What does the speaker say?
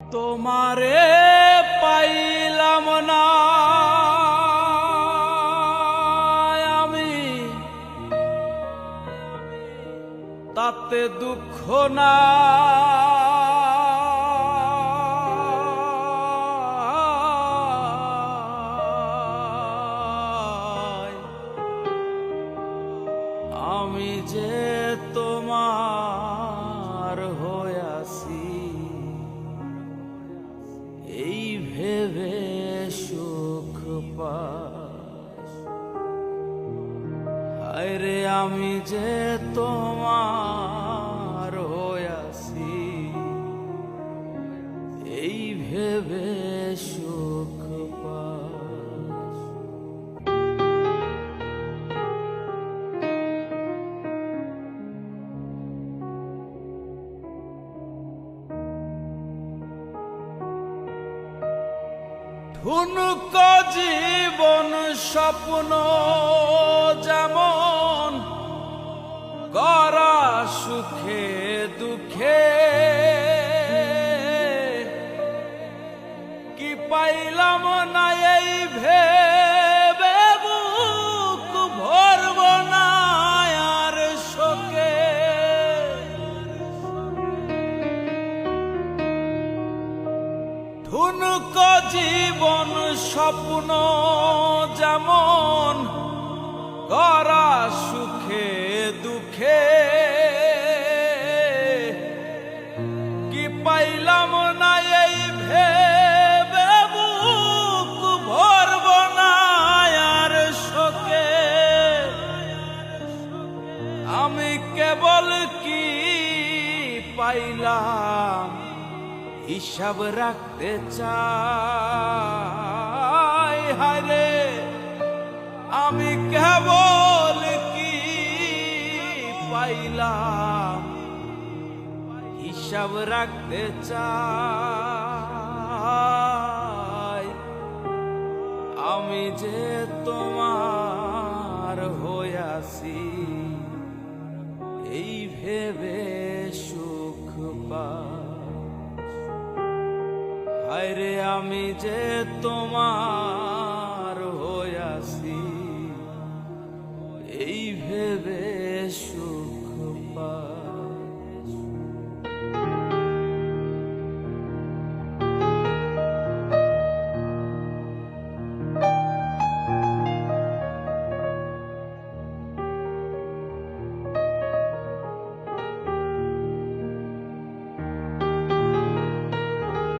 তোমারে পাইলাম না আমি, তাতে দুঃখ না। আমি যে তোমার হইয়াছি এই ভেবে সুখ পাস। আরে আমি যে তোমার হইয়াছি এই ভেবে সুখ পাস। ঠুনক জীবন স্বপ্ন যেমন গড়া সুখে দুঃখে, কি পাইলাম না এই ভেবে বুক ভরব না আর শোকে। ঠুনক জীবন স্বপ্ন যেমন গড়া সুখে দুঃখে, কি পাইলাম না এই ভেবে বুক ভরব না আর শোকে। আমি কেবল কি পাইলাম হিসাব রাখতে চাই। হায়রে আমি কেবল কি পাইলাম হিসাব রাখতে চাই। আমি যে তোমার হইয়াছি এই ভেবে সুখ পাই। আরে আমি যে তোমার হইয়াছি এই ভেবে